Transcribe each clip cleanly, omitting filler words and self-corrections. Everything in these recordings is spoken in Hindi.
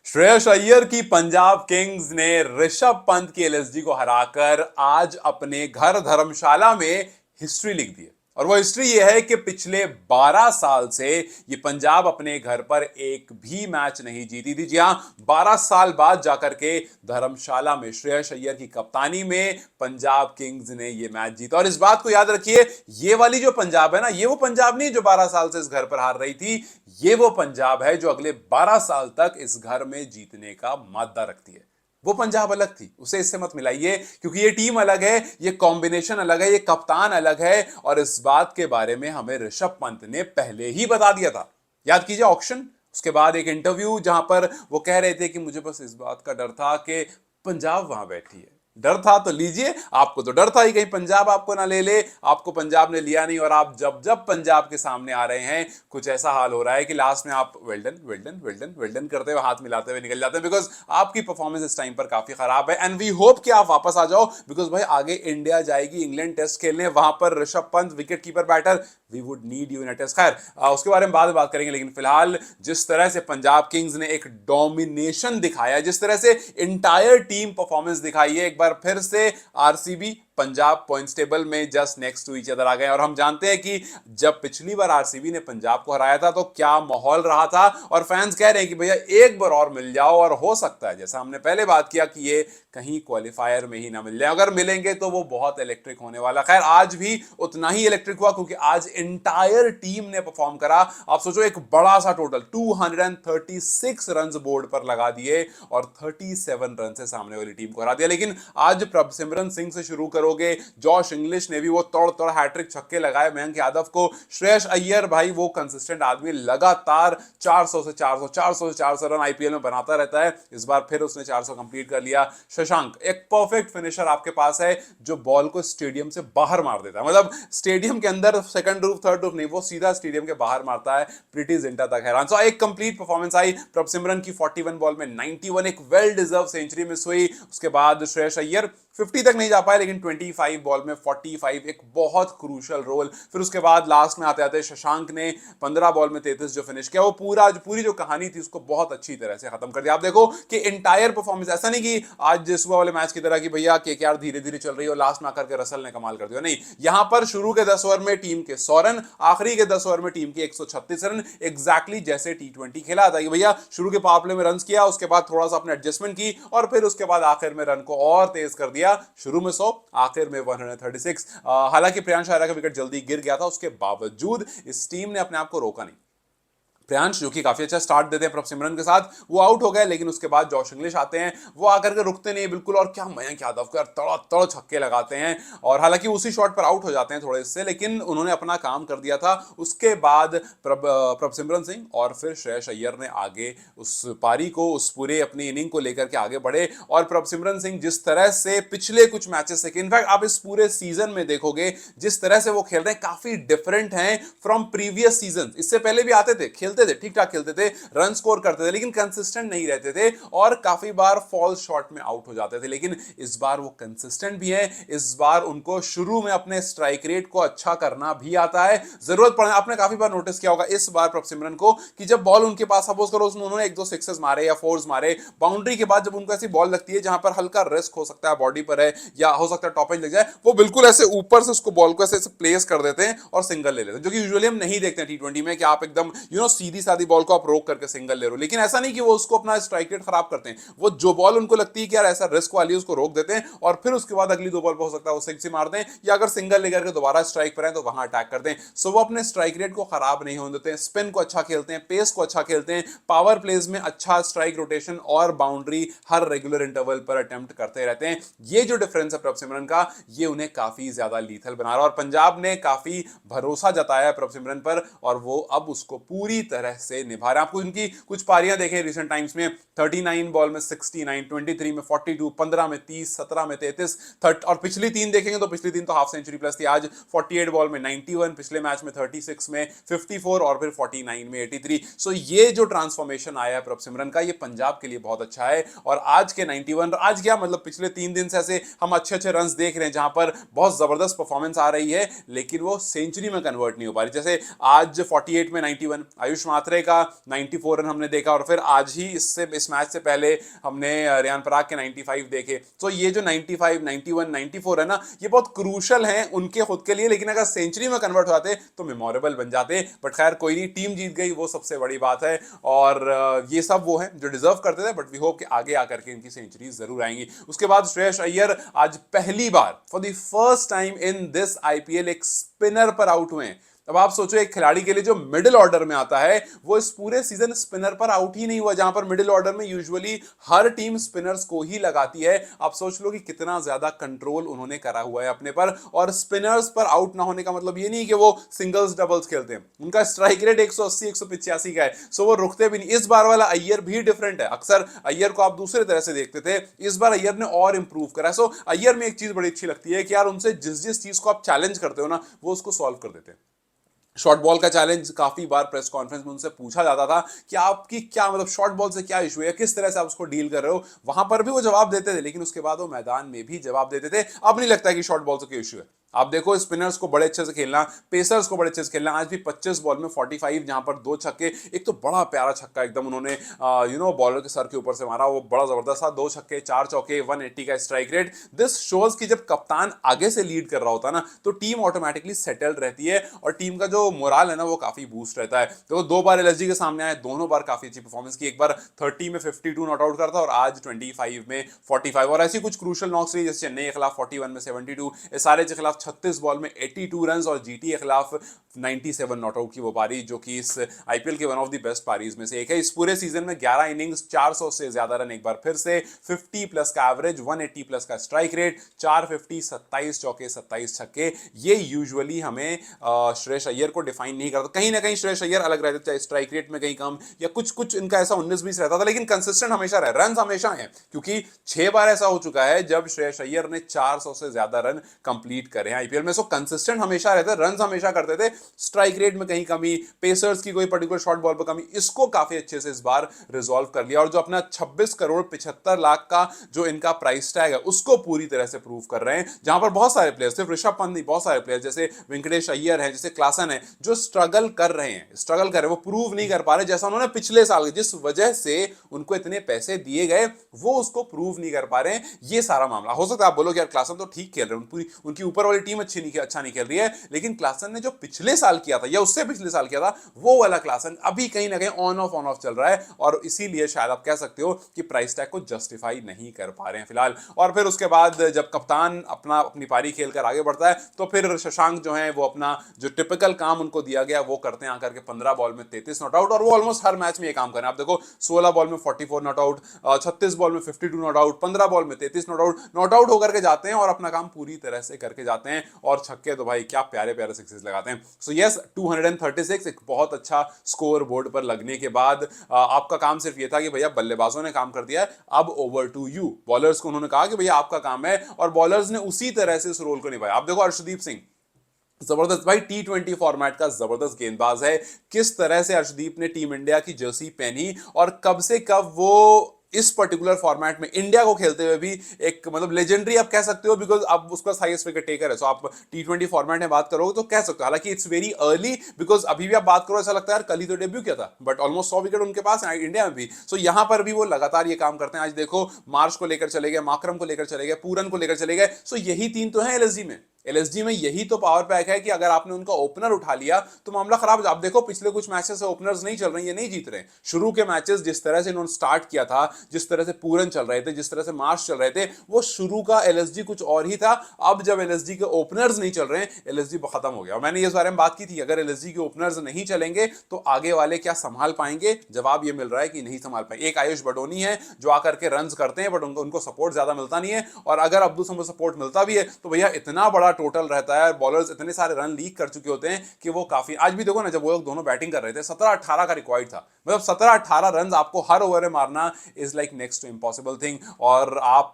श्रेयस अय्यर की पंजाब किंग्स ने ऋषभ पंत की एलएसजी को हराकर आज अपने घर धर्मशाला में हिस्ट्री लिख दी है। और वो हिस्ट्री ये है कि पिछले 12 साल से ये पंजाब अपने घर पर एक भी मैच नहीं जीती थी। जी हां, 12 साल बाद जाकर के धर्मशाला में श्रेयस अय्यर की कप्तानी में पंजाब किंग्स ने ये मैच जीता। और इस बात को याद रखिए, ये वाली जो पंजाब है ना, ये वो पंजाब नहीं जो 12 साल से इस घर पर हार रही थी। ये वो पंजाब है जो अगले 12 साल तक इस घर में जीतने का मादा रखती है। वो पंजाब अलग थी, उसे इससे मत मिलाइए, क्योंकि ये टीम अलग है, ये कॉम्बिनेशन अलग है, ये कप्तान अलग है। और इस बात के बारे में हमें ऋषभ पंत ने पहले ही बता दिया था। याद कीजिए ऑक्शन, उसके बाद एक इंटरव्यू जहां पर वो कह रहे थे कि मुझे बस इस बात का डर था कि पंजाब वहां बैठी है। डर था तो लीजिए, आपको तो डर था ही कहीं पंजाब आपको ना ले ले। आपको पंजाब ने लिया नहीं, और आप जब जब पंजाब के सामने आ रहे हैं, कुछ ऐसा हाल हो रहा है कि लास्ट में आप वेल्डन वेल्डन वेल्डन वेल्डन करते हुए, हाथ मिलाते हुए निकल जाते हैं, बिकॉज आपकी परफॉर्मेंस इस टाइम पर काफी खराब है। एंड वी होप कि आप वापस आ जाओ, बिकॉज भाई आगे इंडिया जाएगी इंग्लैंड टेस्ट खेलने, वहां पर Rishabh Pant wicket keeper batter, we would need you in a test. खैर, उसके बारे में बाद में बात करेंगे, लेकिन फिलहाल जिस तरह से पंजाब किंग्स ने एक डोमिनेशन दिखाया, जिस तरह से इंटायर टीम परफॉर्मेंस दिखाई है, एक बार फिर से आरसीबी पंजाब पॉइंट्स टेबल में just next to each other आ गए। और हम जानते हैं कि जब पिछली बार आरसीबी ने पंजाब को हराया था तो क्या माहौल रहा था, और फैंस कह रहे हैं कि भैया एक बार और मिल जाओ, और हो सकता है जैसा हमने पहले बात किया कि ये कहीं क्वालिफायर में ही ना मिल जाए, अगर मिलेंगे तो वो बहुत इलेक्ट्रिक होने वाला। खैर, आज भी उतना ही इलेक्ट्रिक हुआ, क्योंकि आज इंटायर टीम ने परफॉर्म करा। आप सोचो, एक बड़ा सा टोटल 236 रन बोर्ड पर लगा दिए और 37 रन से सामने वाली टीम को हरा दिया। लेकिन आज प्रभसिमरन सिंह से शुरू करोगे, जॉश इंग्लिश ने भी वो तोड़ तोड़ हैट्रिक छक्के लगाए मयंक यादव को, श्रेयस अय्यर भाई वो कंसिस्टेंट आदमी, लगातार 400 से 400 400 से 400 रन आईपीएल में बनाता रहता है। इस बार फिर उसने 400 कंप्लीट कर लिया। शशांक एक परफेक्ट फिनिशर आपके पास है, जो बॉल को स्टेडियम से बाहर मार देता है, मतलब स्टेडियम के अंदर सेकंड रूफ थर्ड रूफ नहीं, वो सीधा स्टेडियम के बाहर मारता है। प्रीटी जिंटा तक हैरान। सो एक कंप्लीट परफॉर्मेंस आई प्रभसिमरन की, 41 बॉल में 91, एक वेल डिजर्व सेंचुरी मिस हुई। उसके बाद श्रेयस अय्यर 50 तक नहीं जा पाए, लेकिन 25 बॉल में 45, एक बहुत क्रूशल रोल। फिर उसके बाद लास्ट में आते आते शशांक ने 15 बॉल में 33 जो फिनिश किया, वो पूरी जो कहानी थी उसको बहुत अच्छी तरह से खत्म कर दिया। आप देखो कि इंटायर परफॉर्मेंस, ऐसा नहीं कि आज सुबह वाले मैच की तरह कि भैया केकेआर धीरे धीरे चल रही है और लास्ट में आकर के रसल ने कमाल कर दिया, नहीं। यहां पर शुरू के 10 ओवर में टीम के 100 रन, आखिरी के 10 ओवर में टीम के 136 रन, एग्जैक्टली जैसे टी20 खेला था कि भैया शुरू के पावर प्ले में रन किया, उसके बाद थोड़ा सा अपने एडजस्टमेंट की, और फिर उसके बाद आखिर में रन को और तेज कर दिया। शुरू में 100, आखिर में 136। हालांकि प्रियांश आर्या का विकेट जल्दी गिर गया था, उसके बावजूद इस टीम ने अपने आप को रोका नहीं। प्रियांश, जो कि काफी अच्छा स्टार्ट देते हैं प्रभसिमरन के साथ, वो आउट हो गए, लेकिन उसके बाद जॉश इंग्लिश आते हैं, वो आकर के रुकते नहीं बिल्कुल, और क्या मयंक यादव को तड़ा तड़ छक्के लगाते हैं। और हालांकि उसी शॉट पर आउट हो जाते हैं थोड़े से, लेकिन उन्होंने अपना काम कर दिया था। उसके बाद प्रभसिमरन सिंह और फिर श्रेयस अय्यर ने आगे उस पारी को, उस पूरे अपनी इनिंग को लेकर के आगे बढ़े। और प्रभसिमरन सिंह जिस तरह से पिछले कुछ मैचेस से, इनफैक्ट आप इस पूरे सीजन में देखोगे जिस तरह से वो खेल रहे हैं, काफी डिफरेंट हैं फ्रॉम प्रीवियस सीजन। इससे पहले भी आते थे, खेलते थे, ठीक ठाक खेलते थे, रन स्कोर करते थे, लेकिन कंसिस्टेंट नहीं रहते थे, और काफी बार फॉल्स शॉट में आउट हो जाते थे। लेकिन इस बार वो कंसिस्टेंट भी है, इस बार उनको शुरू में अपने स्ट्राइक रेट को अच्छा करना भी आता है। जरूरत पड़े, आपने काफी बार नोटिस किया होगा इस बार प्रभसिमरन को, कि जब बॉल उनके पास, सपोज करो उन्होंने एक दो सिक्सेस मारे या फोर्स मारे, बाउंड्री के बाद जब उनको ऐसी बॉल लगती है जहां पर हल्का रिस्क हो सकता है, बॉडी पर है या हो सकता है टॉप एज लग जाए, वो बिल्कुल ऐसे ऊपर से उसको बॉल को ऐसे प्लेस कर देते हैं और सिंगल ले लेते हैं, जो कि यूजुअली हम नहीं देखते हैं टी20 में, कि आप एकदम सीधी सादी बॉल को आप रोक करके सिंगल ले रहे हो। लेकिन ऐसा नहीं कि वो उसको अपना स्ट्राइक रेट खराब करते हैं, वो जो बॉल उनको लगती है कि यार ऐसा रिस्क वाली है, उसको रोक देते हैं, और फिर उसके बाद अगली दो बॉल पर हो सकता है वो सिक्स ही मार दें, या अगर सिंगल लेकर के दोबारा स्ट्राइक पर आए तो वहां अटैक कर दें। सो वो अपने स्ट्राइक रेट को खराब नहीं होने देते हैं, स्पिन को अच्छा खेलते हैं, पेस को अच्छा खेलते हैं, पावर प्लेज में अच्छा स्ट्राइक रोटेशन और बाउंड्री हर रेगुलर इंटरवल पर अटेम्प्ट करते रहते हैं। ये जो डिफरेंस है प्रभसिमरन का, ये उन्हें काफी ज्यादा लीथल बना रहा है, और पंजाब ने काफी भरोसा जताया है प्रभसिमरन पर, और वो अब उसको पूरी तरह से निभा रहे हैं। आपको उनकी कुछ पारियां देखें रिसेंट टाइम्स में, 39 बॉल में 69, 23 में 42, 15 में 30, 17 में 33, और पिछली तीन देखेंगे तो पिछली तीन तो हाफ सेंचुरी प्लस थी। आज 48 बॉल में 91, पिछले मैच में 36 में 54, और फिर 49 में 83। सो ये जो ट्रांसफॉर्मेशन आया है प्रभसिमरन का, ये पंजाब के लिए बहुत अच्छा है। और आज के 91, आज क्या मतलब पिछले 3 दिन से ऐसे हम अच्छे रन देख रहे हैं जहां पर बहुत जबरदस्त परफॉर्मेंस आ रही है, लेकिन वो सेंचुरी में कन्वर्ट नहीं हो पा रही। जैसे आज 48 में 91, आयुष अनुष मात्रे का 94 रन हमने देखा, और फिर आज ही इस मैच से पहले हमने रियान पराग के 95 देखे। तो ये जो 95, 91, 94 है ना, ये बहुत क्रूशल हैं उनके खुद के लिए, लेकिन अगर सेंचुरी में कन्वर्ट होते तो मेमोरेबल बन जाते। बट खैर कोई नहीं, टीम जीत गई, वो सबसे बड़ी बात है। और ये सब वो हैं जो डिजर्व करते थे, बट वी होप कि आगे आकर के इनकी सेंचुरी जरूर आएंगी। उसके बाद श्रेयस अय्यर आज पहली बार for the first time in this IPL एक स्पिनर पर आउट हुए। अब आप सोचो, एक खिलाड़ी के लिए जो मिडिल ऑर्डर में आता है, वो इस पूरे सीजन स्पिनर पर आउट ही नहीं हुआ, जहां पर मिडिल ऑर्डर में यूजुअली हर टीम स्पिनर्स को ही लगाती है। आप सोच लो कि कितना ज्यादा कंट्रोल उन्होंने करा हुआ है अपने पर। और स्पिनर्स पर आउट ना होने का मतलब ये नहीं कि वो सिंगल्स डबल्स खेलते हैं, उनका स्ट्राइक रेट 180 185 का है, सो वो रुकते भी नहीं। इस बार वाला अय्यर भी डिफरेंट है, अक्सर अय्यर को आप दूसरे तरह से देखते थे, इस बार अय्यर ने और इंप्रूव करा। सो अय्यर में एक चीज बड़ी अच्छी लगती है कि यार उनसे जिस जिस चीज को आप चैलेंज करते हो ना, वो उसको सॉल्व कर देते हैं। शॉर्ट बॉल का चैलेंज काफी बार प्रेस कॉन्फ्रेंस में उनसे पूछा जाता था कि आपकी क्या मतलब शॉर्ट बॉल से क्या इशू है, किस तरह से आप उसको डील कर रहे हो, वहां पर भी वो जवाब देते थे, लेकिन उसके बाद वो मैदान में भी जवाब देते थे। अब नहीं लगता है कि शॉर्ट बॉल से कोई इशू है। आप देखो स्पिनर्स को बड़े अच्छे से खेलना, पेसर्स को बड़े अच्छे से खेलना। आज भी 25 बॉल में 45, जहां पर 2 छक्के, एक तो बड़ा प्यारा छक्का एकदम उन्होंने बॉलर के सर के ऊपर से मारा, वो बड़ा जबरदस्त था। 2 छक्के 4 चौके, 180 का स्ट्राइक रेट। दिस शोज कि जब कप्तान आगे से लीड कर रहा होता है ना, तो टीम ऑटोमेटिकली सेटल्ड रहती है और टीम का जो मोरल है ना, वो काफी बूस्ट रहता है। तो 2 बार एलएसजी के सामने आए, दोनों बार काफी अच्छी परफॉर्मेंस की। एक बार 30 में 52 नॉट आउट करता, और आज 25 में 45। और ऐसी कुछ क्रूशल नॉक्स रही, जैसे चेन्नई के खिलाफ 41 में 72, एसआरएच के खिलाफ 36 बॉल में 82 रन, और जीटी के खिलाफ 97 नॉट आउट की वो पारी, जो कि इस आईपीएल के वन ऑफ द बेस्ट पारीज में से एक है। इस पूरे सीजन में 11 इनिंग्स, 400 से ज्यादा रन, एक बार फिर से 50 प्लस का एवरेज, 180 प्लस का स्ट्राइक रेट, 450, 27 चौके, 27 छक्के। ये यूजुअली हमें श्रेयस अय्यर को डिफाइन नहीं करता। कहीं ना कहीं श्रेयस अय्यर अलग रहते, चाहे स्ट्राइक रेट में कहीं कम या कुछ कुछ इनका ऐसा 19-20 रहता था, लेकिन कंसिस्टेंट हमेशा रहे, रन हमेशा है। क्योंकि 6 बार ऐसा हो चुका है जब श्रेयस अय्यर ने 400 से ज्यादा रन कंप्लीट करे हैं आईपीएल में। सो कंसिस्टेंट हमेशा रहते, रन हमेशा करते थे, स्ट्राइक रेट में कहीं कमी, पेसर्स की कोई पर्टिकुलर शॉर्ट बॉल पर कमी, इसको काफी अच्छे से इस बार रिजॉल्व कर लिया। और जो अपना 26 करोड़ 75 लाख का जो इनका प्राइस टैग है, उसको पूरी तरह से प्रूव कर रहे हैं। जहां पर बहुत सारे प्लेयर्स, सिर्फ ऋषभ पंत नहीं, बहुत सारे प्लेयर्स जैसे वेंकटेश अय्यर है, जैसे क्लासन है, जो स्ट्रगल कर रहे हैं, वो प्रूव नहीं कर पा रहे, जैसा उन्होंने पिछले साल, जिस वजह से उनको इतने पैसे दिए गए, वो उसको प्रूव नहीं कर पा रहे हैं। ये सारा मामला हो सकता है आप बोलो कि यार क्लासन तो ठीक खेल रहे हैं, पूरी उनकी ऊपर वाली टीम अच्छा नहीं खेल रही है, लेकिन क्लासन ने जो पिछले साल किया था या उससे पिछले साल किया था, वो वाला क्लासन अभी कहीं ना कहीं ऑन ऑफ चल रहा है, और इसीलिए शायद आप कह सकते हो कि प्राइस टैग को जस्टिफाई नहीं कर पा रहे हैं फिलहाल। और फिर उसके बाद जब कप्तान अपनी पारी खेलकर आगे बढ़ता है, तो फिर शशांक जो है वो अपना जो टिपिकल काम उनको दिया गया वो करते हैं, आकर के 15 बॉल में 33 नॉट आउट, और वो ऑलमोस्ट हर मैच में ये काम करें। आप देखो 16 बॉल में 44 नॉट आउट, 36 बॉल में 52 नॉट आउट, 15 बॉल में 33 नॉट आउट होकर के जाते हैं और अपना काम पूरी तरह से करके जाते हैं। और छक्के तो भाई क्या प्यारे प्यारे सिक्सेस लगाते हैं। सो यस, 236 एक बहुत अच्छा स्कोर बोर्ड पर लगने के बाद आपका काम सिर्फ ये था कि भैया बल्लेबाजों ने काम कर दिया है, अब ओवर टू यू। बॉलर्स को उन्होंने कहा कि भैया आपका काम है, और बॉलर्स ने उसी तरह से इस रोल को निभाया। आप देखो अर्शदीप सिंह, जबरदस्त भाई, T20 फॉर्मेट का जबरदस्त गेंदबाज है। किस तरह से अर्शदीप ने टीम इंडिया की जर्सी पहनी, और कब से कब वो इस पर्टिकुलर फॉर्मेट में इंडिया को खेलते हुए भी एक मतलब लेजेंडरी आप कह सकते हो, बिकॉज अब उसका हाईएस्ट विकेट टेकर है। सो आप T20 फॉर्मेट में बात करोगे तो कह सकते हो, हालांकि इट्स वेरी अर्ली, बिकॉज अभी भी आप बात करो ऐसा लगता है यार कल ही तो डेब्यू किया था, बट ऑलमोस्ट 100 विकेट उनके पास है इंडिया में भी। सो यहां पर भी वो लगातार ये काम करते हैं। आज देखो मार्श को लेकर चले गए, माकरम को लेकर चले गए, पूरन को लेकर चले गए। सो यही 3 तो है एलएसजी में यही तो पावर पैक है कि अगर आपने उनका ओपनर उठा लिया तो मामला खराब हो। आप देखो पिछले कुछ मैचेस से ओपनर्स नहीं चल रहे, ये नहीं जीत रहे। शुरू के मैचेस जिस तरह से इन्होंने स्टार्ट किया था, जिस तरह से पूरन चल रहे थे, जिस तरह से मार्श चल रहे थे, वो शुरू का एलएसजी कुछ और ही था। अब जब एलएसजी के ओपनर्स नहीं चल रहे हैं, एलएसजी खत्म हो गया। मैंने इस बारे में बात की थी, अगर एलएसजी के ओपनर्स नहीं चलेंगे तो आगे वाले क्या संभाल पाएंगे? जवाब ये मिल रहा है कि नहीं संभाल पाएंगे। एक आयुष बडोनी है जो आकर के रन करते हैं, बट उनको सपोर्ट ज्यादा मिलता नहीं है, और अगर अब्दुल समद सपोर्ट मिलता भी है तो भैया इतना बड़ा टोटल रहता है, बॉलर्स इतने सारे रन लीक कर चुके होते हैं कि वो काफी। आज भी देखो ना, जब वो लोग दोनों बैटिंग कर रहे थे 17-18 का रिक्वायर्ड था, मतलब 17-18 रन आपको हर ओवर में मारना is like next to impossible thing. और आप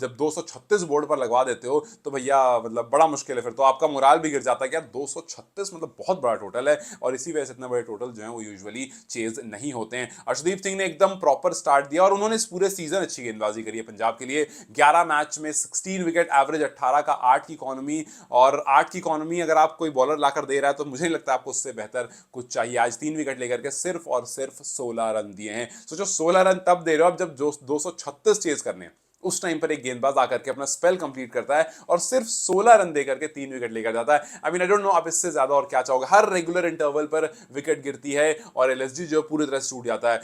जब 236 बोर्ड पर लगवा देते हो तो भैया मतलब बड़ा मुश्किल है, फिर तो आपका मोराल भी गिर जाता है कि यार 236 मतलब बहुत बड़ा टोटल है, और इसी वजह से इतने बड़े टोटल जो है वो यूजुअली चेज नहीं होते हैं। अर्शदीप सिंह ने एकदम प्रॉपर स्टार्ट दिया, और उन्होंने इस पूरे सीजन अच्छी गेंदबाजी करी है पंजाब के लिए। 11 मैच में 16 विकेट, एवरेज 18 का, 8 की इकोनॉमी, इकॉनमी, और 8 की इकॉनमी अगर आप कोई बॉलर लाकर दे रहा है तो मुझे नहीं लगता आपको उससे बेहतर कुछ चाहिए। आज 3 विकेट लेकर के सिर्फ और सिर्फ 16 रन दिए हैं। सोचो 16 रन तब दे रहे हो आप जब 236 चेज करने हैं, उस टाइम पर एक गेंदबाज आकर के अपना स्पेल कंप्लीट करता है और सिर्फ 16 रन देकर के 3 विकेट लेकर जाता है। I mean I don't know आप इससे ज्यादा और क्या चाहोगे। हर रेगुलर इंटरवल पर विकेट गिरती है और एलएसजी जो पूरी तरह से टूट जाता है।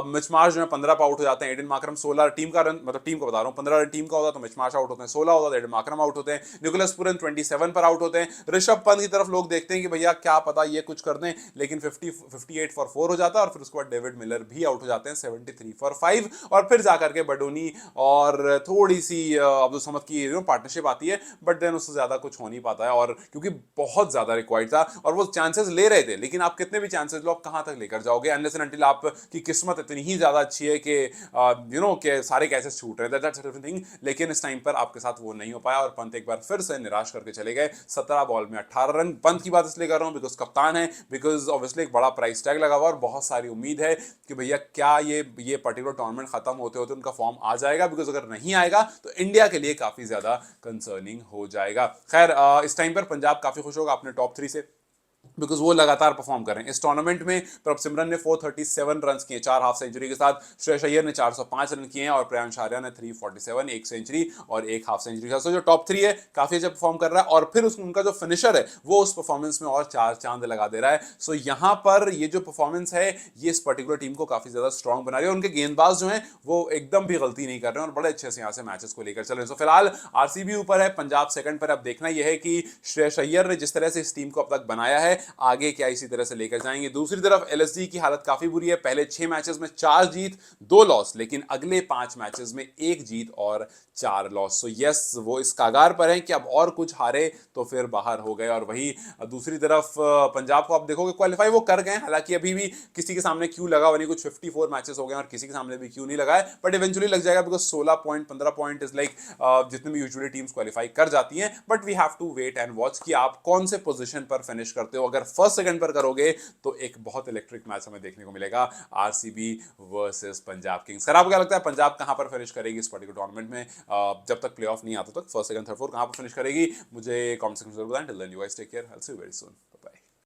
मिच मार्श जो है 15 पर आउट हो जाते हैं, एडन मार्करम 16 टीम का रन, मतलब टीम को बता रहा हूं, 15 रन टीम का होता तो मिच मार्श आउट होते हैं, 16 होता तो एडन मार्करम आउट होते हैं, निकोलस पूरन 27 पर आउट होते हैं। ऋषभ पंत की तरफ लोग देखते हैं कि भैया क्या पता ये कुछ कर दें, लेकिन 58 फॉर 4 हो जाता है और फिर उसके बाद डेविड मिलर भी आउट हो जाते हैं 73 फॉर 5, और फिर जाकर के बडोनी और थोड़ी सी अब्दुल समद की पार्टनरशिप आती है, बट देन उससे ज्यादा कुछ हो नहीं पाता है, और क्योंकि बहुत ज्यादा रिक्वायर्ड था और वो चांसेस ले रहे थे, लेकिन आप कितने भी चांसेस लो आप कहां तक लेकर जाओगे, अनलेस एंड अनटिल आपकी किस्मत इतनी ही ज्यादा अच्छी है कि कि सारे कैचेस छूट रहे थे, दैट्स अ डिफरेंट थिंग। लेकिन इस टाइम पर आपके साथ वो नहीं हो पाया और पंत एक बार फिर से निराश करके चले गए। 17 बॉल में 18 रन। पंत की बात इसलिए कर रहा हूं बिकॉज कप्तान है, बिकॉज ऑब्वियसली एक बड़ा प्राइस टैग लगा हुआ और बहुत सारी उम्मीद है कि भैया क्या ये पर्टिकुलर टूर्नामेंट खत्म होते होते उनका फॉर्म आ जाएगा, बिकॉज अगर नहीं आएगा तो इंडिया के लिए काफी ज्यादा कंसर्निंग हो जाएगा। खैर इस टाइम पर पंजाब काफी खुश होगा अपने टॉप 3 से, बिकॉज वो लगातार परफॉर्म कर रहे हैं इस टूर्नामेंट में। प्रभ सिमरन ने 437 रन किए 4 हाफ सेंचुरी के साथ, श्रेयस अय्यर ने 405 रन किए हैं और प्रियांश आर्या ने 347, एक सेंचुरी और एक हाफ सेंचुरी के साथ। जो टॉप 3 है काफी अच्छा परफॉर्म कर रहा है और फिर उनका जो फिनिशर है वो उस परफॉर्मेंस में और 4 चांद लगा दे रहा है। सो यहाँ पर ये जो परफॉर्मेंस है ये इस पर्टिकुलर टीम को काफी ज्यादा स्ट्रॉन्ग बना रही है और उनके गेंदबाज जो है वो एकदम भी गलती नहीं कर रहे हैं और बड़े अच्छे से यहाँ से मैचेस को लेकर चल रहे हैं। सो फिलहाल आरसीबी ऊपर है, पंजाब सेकंड पर। अब देखना यह है कि श्रेयस अय्यर ने जिस तरह से इस टीम को अब तक बनाया है आगे क्या इसी तरह से लेकर जाएंगे। दूसरी तरफ एलएसजी की हालत काफी बुरी है, पहले 6 मैचेस में 4 जीत 2 लॉस, लेकिन अगले 5 मैचेस में 1 जीत और 4 लॉस। सो यस वो इस कागार पर है कि अब और कुछ हारे तो फिर बाहर हो गए। और वही दूसरी तरफ पंजाब को आप देखोगे क्वालिफाई वो कर गए, हालांकि अभी भी किसी के सामने क्यों लगा वही, कुछ 54 मैचेस हो गए और किसी के सामने भी क्यों नहीं लगा है, बट इवेंचुअली लग जाएगा because 16 point 15 point is like जितने भी यूजुअली टीम्स क्वालिफाई कर जाती हैं। But we have to wait and watch कि आप कौन से पोजीशन पर फिनिश करते हो। अगर फर्स्ट सेकंड पर करोगे तो एक बहुत इलेक्ट्रिक मैच हमें देखने को मिलेगा, आरसीबी वर्सेस पंजाब किंग्स। खैर आपको क्या लगता है पंजाब कहां पर फिनिश करेगी इस पर्टिकुलर टूर्नामेंट में? जब तक प्लेऑफ नहीं आता तक फर्स्ट सेकंड थर्ड फोर्थ कहां पर फिनिश करेगी मुझे कमेंट सेक्शन में जरूर बताएं। Till then you guys take care, I will see you very soon.